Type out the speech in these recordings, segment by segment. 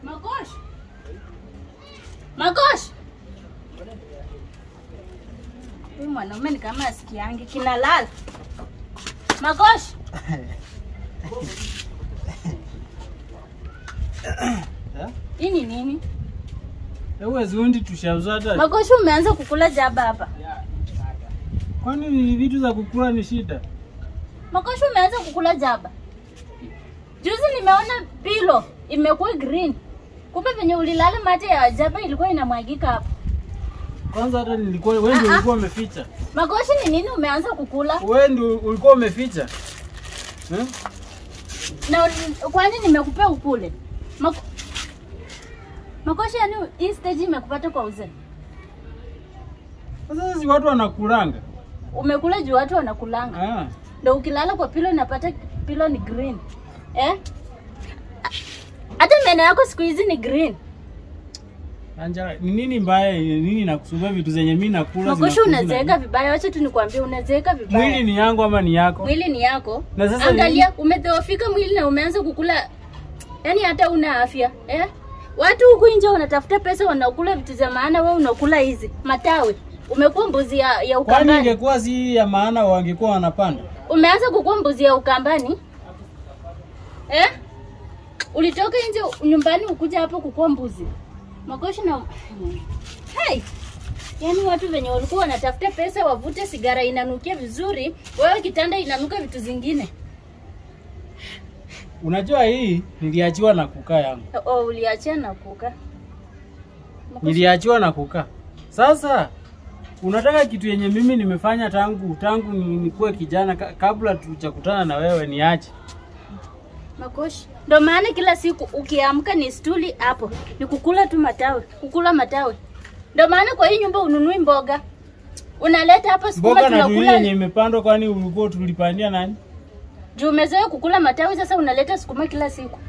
Makosh. Makosh. Huyu mwanaume ni kama asikiangi kinalala. Makosh. Hii ni nini? Ewe zundi tushauzata. Makosh umeanza kukula jaba hapa. Kwani ni vitu za kukula ni shida? Makosh umeanza kukula jaba. Juzi nimeona pilo imekuwa green. Kumbe venye ulilala mate ya jaba ilikuwa inamwagika hapo. Kwanza hata nilikuwa wewe ndio ulikuwa umeficha. Makoshi ni nini umeanza kukula? Wewe ndio ulikuwa umeficha. Na kwani nimekupea ukule? Makoshi yani hii stage imekupata kwa uzee. Sasa si watu wanakulanga. Umekula juu watu wanakulanga. Ndio ukilala kwa pilo unapata pilo ni green. Hata meno yako siku hizi ni green. Anja, ni nini mbaya? Nini nakusumbua vitu zenye mimi nakula? Makoshi unazeeka vibaya, acha tu nikwambie unazeeka vibaya. Mwili ni yangu ama ni yako? Mwili ni yako. Na sasa angalia umedhoofika mwili na umeanza kukula. Yaani hata una afya, Watu huku nje wanatafuta pesa wanakula vitu za maana, wewe unakula hizi matawi. Umekuwa mbuzi ya ukambani. Kwani ingekuwa si ya maana wangekuwa wanapanda? Umeanza kukua mbuzi ya ukambani? Ulitoka nje nyumbani ukuja hapo kukua mbuzi. Makoshi na yaani watu wenye walikuwa wanatafuta pesa wavute sigara inanukia vizuri, wewe kitanda inanuka vitu zingine. Unajua hii niliachiwa na kukaa yangu. Uliachia na kukaa. Niliachiwa na kukaa. Sasa unataka kitu yenye mimi nimefanya tangu nikuwe kijana kabla tujakutana na wewe niache. Makoshi. Ndio maana kila siku ukiamka ni stuli hapo. Ni kukula tu matawi, kukula matawi. Ndio maana kwa hii nyumba ununui mboga. Unaleta hapa sukuma tunakula. Mboga na yenye imepandwa kwani ulikuwa tulipandia nani? Juu umezoea kukula matawi sasa unaleta sukuma kila siku.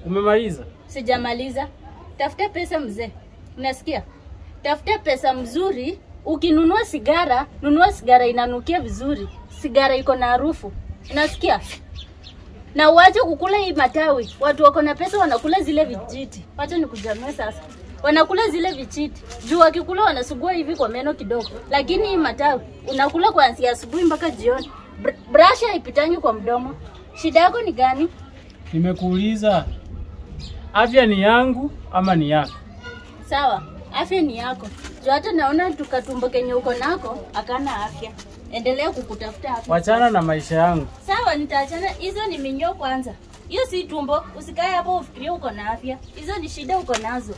Umemaliza? Sijamaliza. Tafuta pesa mzee. Unasikia? Tafuta pesa mzuri. Ukinunua sigara, nunua sigara inanukia vizuri. Sigara iko na harufu. Unasikia? Na uache kukula hii matawi. Watu wako na pesa wanakula zile vijiti. Wacha nikujamia sasa. Wanakula zile vijiti. Juu wakikula wanasugua hivi kwa meno kidogo. Lakini hii matawi unakula kuanzia asubuhi mpaka jioni. Brush haipitangi kwa mdomo. Shida yako ni gani? Nimekuuliza. Afya ni yangu ama ni yako? Sawa, afya ni yako. Juu hata naona tukatumbo kenye uko nako akana afya. Endelea kukutafuta afya. Wachana na maisha yangu. Sawa, nitaachana. Hizo ni minyoo kwanza. Hiyo si tumbo. Usikae hapo ufikirie uko na afya. Hizo ni shida uko nazo.